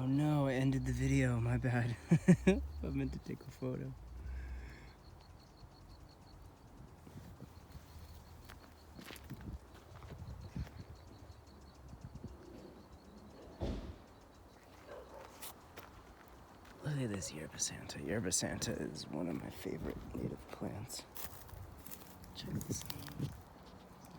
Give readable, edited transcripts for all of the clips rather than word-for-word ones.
Oh no, I ended the video, my bad. I meant to take a photo. Look at this yerba santa. Yerba santa is one of my favorite native plants. Check this out.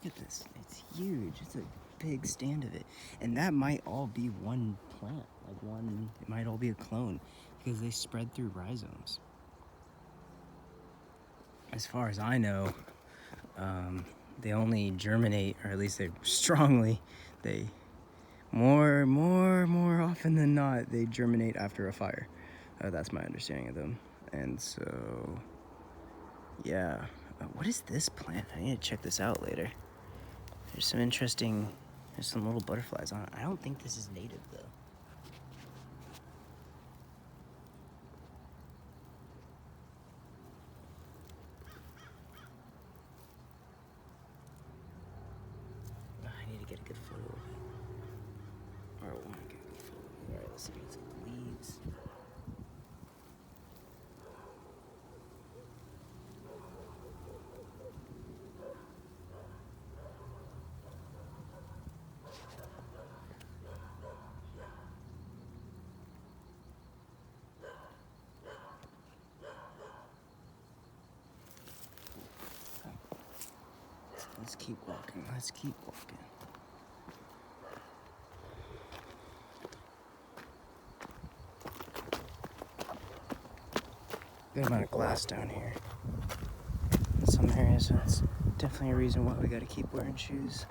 Look at this. It's huge. It's a big stand of it. And that might all be one plant. Like one, it might all be a clone because they spread through rhizomes. As far as I know, they only germinate, or at least they more often than not, they germinate after a fire. That's my understanding of them. And so, yeah. What is this plant? I need to check this out later. There's some little butterflies on it. I don't think this is native though. I need to get a good photo of it. Or I want to get a good photo of it. Alright, let's see. It's leaves. Let's keep walking. Let's keep walking. Good amount of glass down here. In some areas, that's definitely a reason why we gotta keep wearing shoes.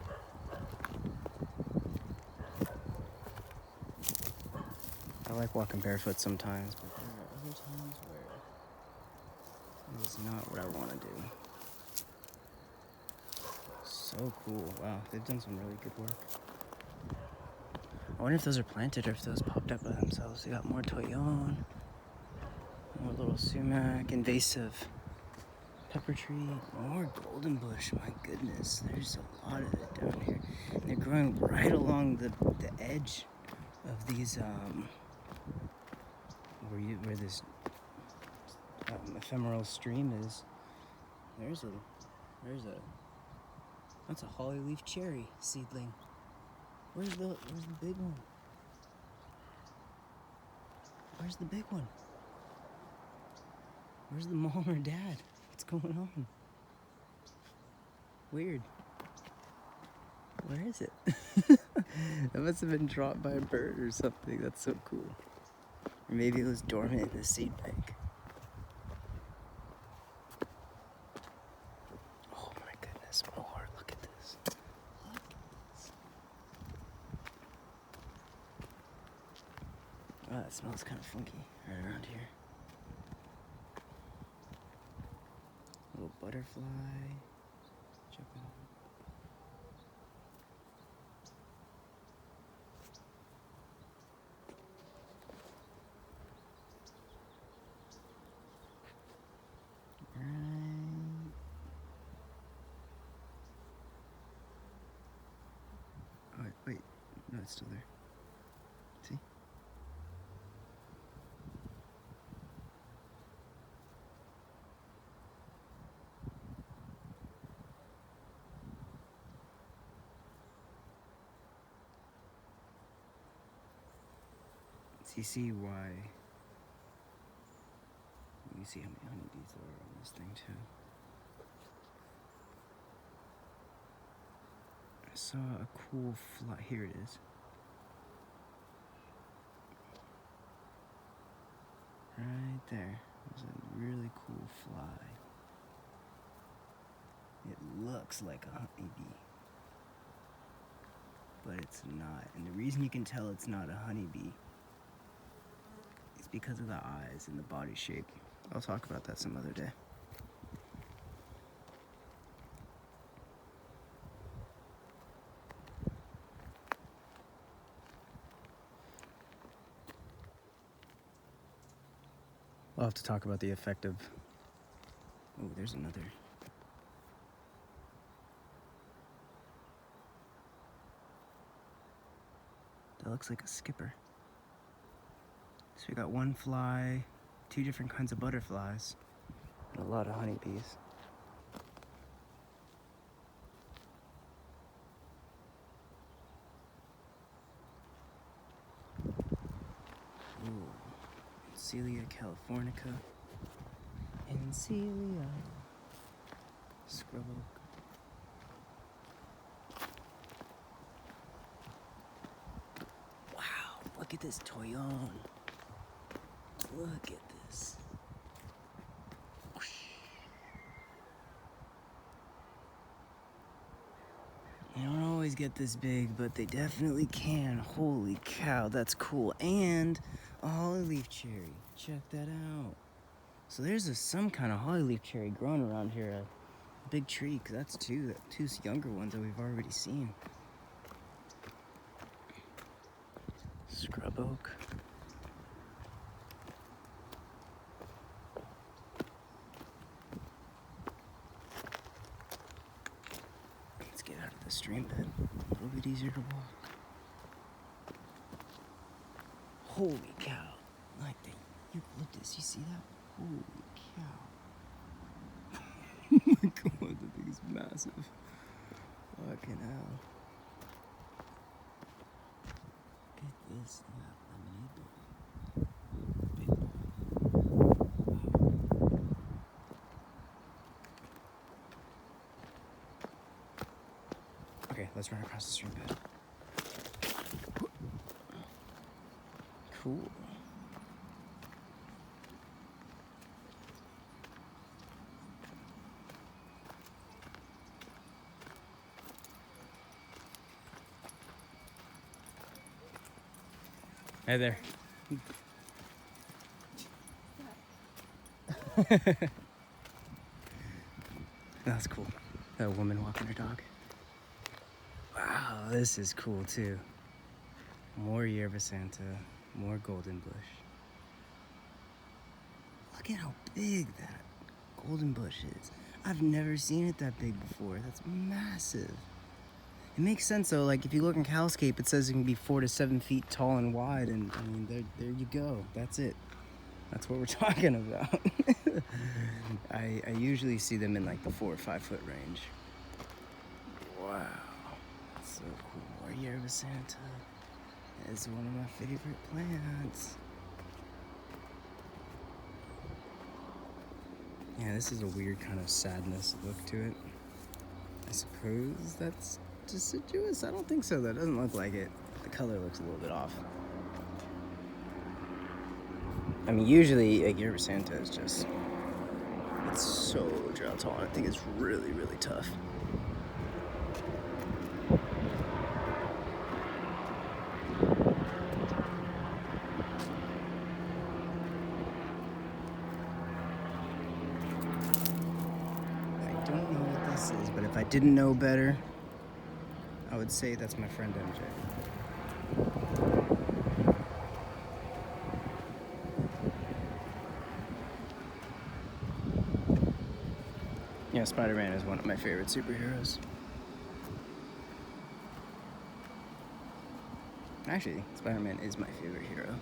I like walking barefoot sometimes, but there are other times where it is not what I want to do. So cool. Wow, they've done some really good work. I wonder if those are planted or if those popped up by themselves. They got more toyon, more little sumac, invasive pepper tree, more golden bush. My goodness, there's a lot of it down here. And they're growing right along the edge of these, where this ephemeral stream is. That's a holly leaf cherry seedling. Where's the big one? Where's the big one? Where's the mom or dad? What's going on? Weird. Where is it? That must have been dropped by a bird or something. That's so cool. Or maybe it was dormant in the seed bank. Oh my goodness, more. Look at this. Look at this. Oh, it smells kind of funky right around here. Little butterfly. Check it out. Right. Oh, wait. No, it's still there. See? So you see why. You see how many honeybees there are on this thing too. I saw a cool fly. Here it is. Right there. There's a really cool fly. It looks like a honeybee, but it's not. And the reason you can tell it's not a honeybee is because of the eyes and the body shape. I'll talk about that some other day. I'll have to talk about the effect of... Oh, there's another. That looks like a skipper. So we got one fly, 2 different kinds of butterflies, and a lot of honeybees. Ooh, Celia californica, Celia, scrub oak. Wow, look at this toyon. Look at this. They don't always get this big, but they definitely can. Holy cow, that's cool. And a holly leaf cherry. Check that out. So there's some kind of holly leaf cherry growing around here. A big tree, because that's two younger ones that we've already seen. Scrub oak. Let's get out of the stream bed. A little bit easier to walk. Holy cow. Like the eucalyptus, you see that? Holy cow. Oh my god, that thing is massive. Fucking hell. Look at this lemonade bowl. Okay, let's run across the stream bed. Cool. Hey there. That's cool. That woman walking her dog. Wow, this is cool too. More yerba Santa, more golden bush. Look at how big that golden bush is. I've never seen it that big before. That's massive. It makes sense though, like if you look in Cowscape, it says it can be 4 to 7 feet tall and wide, and I mean, there you go. That's it. That's what we're talking about. I usually see them in like the 4 or 5 foot range. Wow, that's so cool. More yerba Santa is one of my favorite plants. Yeah, this is a weird kind of sadness look to it. I suppose that's deciduous? I don't think so. That doesn't look like it. The color looks a little bit off. I mean, usually a yerba Santa is just, it's so drought tolerant. I think it's really, really tough. I don't know what this is, but if I didn't know better, I would say that's my friend MJ. Yeah, Spider-Man is one of my favorite superheroes. Actually, Spider-Man is my favorite hero.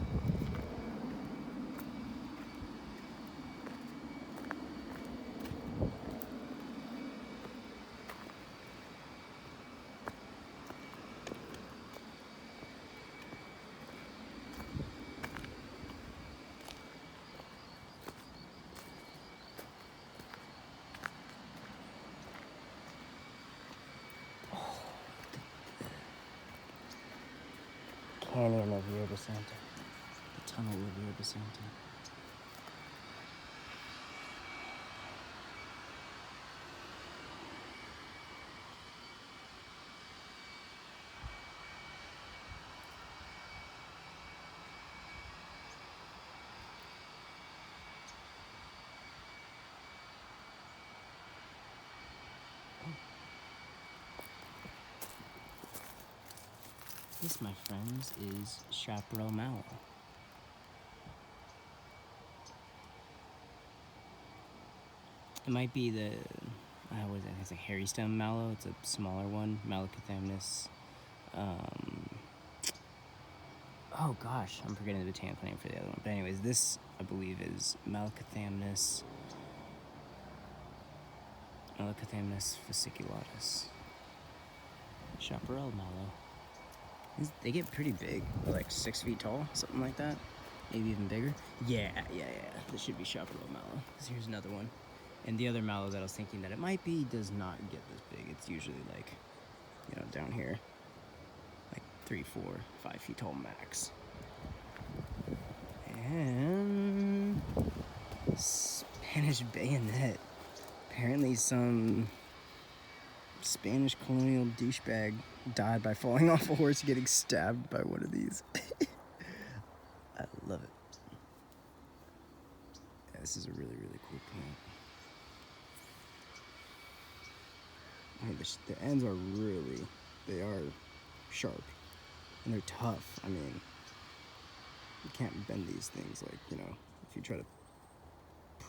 Canyon of yerba Santa. The tunnel of yerba Santa. This, my friends, is chaparral mallow. It might be the, what is it? It's a hairy stem mallow. It's a smaller one, Malacothamnus. Oh gosh, I'm forgetting the botanical name for the other one. But anyways, this I believe is Malacathamnus fasciculatus. Chaparral mallow. They get pretty big, like 6 feet tall, something like that. Maybe even bigger. Yeah. This should be chaparral mallow. So here's another one. And the other mallow that I was thinking that it might be does not get this big. It's usually like, you know, down here, like 3, 4, 5 feet tall max. And Spanish bayonet. Apparently some Spanish colonial douchebag died by falling off a horse getting stabbed by one of these. I love it. Yeah, this is a really, really cool plant. I mean, the ends are they are sharp. And they're tough. I mean, you can't bend these things like, you know, if you try to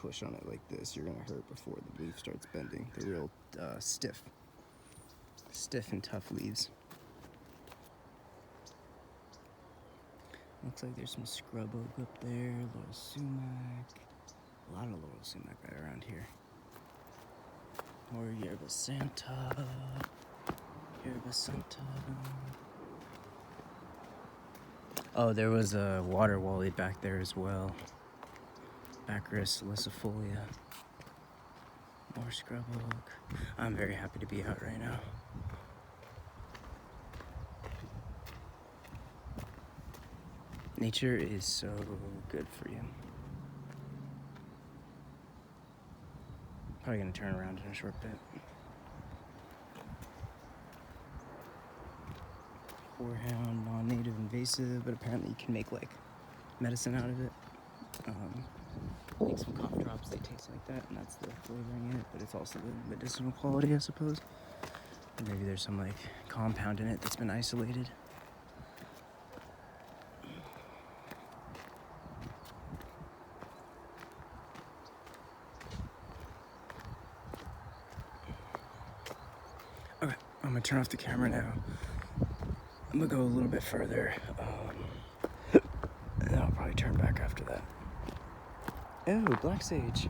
push on it like this, you're gonna hurt before the leaf starts bending. They're real stiff and tough leaves. Looks like there's some scrub oak up there, little sumac, a lot of little sumac right around here. More yerba santa. Oh, there was a water wally back there as well. Baccharis licifolia. More scrub oak. I'm very happy to be out right now. Nature is so good for you. Probably gonna turn around in a short bit. Horehound, non-native invasive, but apparently you can make like medicine out of it. Make some cough drops, they taste like that, and that's the flavoring in it, but it's also the medicinal quality, I suppose. And maybe there's some like compound in it that's been isolated. Okay, I'm gonna turn off the camera now. I'm gonna go a little bit further, and then I'll probably turn back after that. Oh, black sage.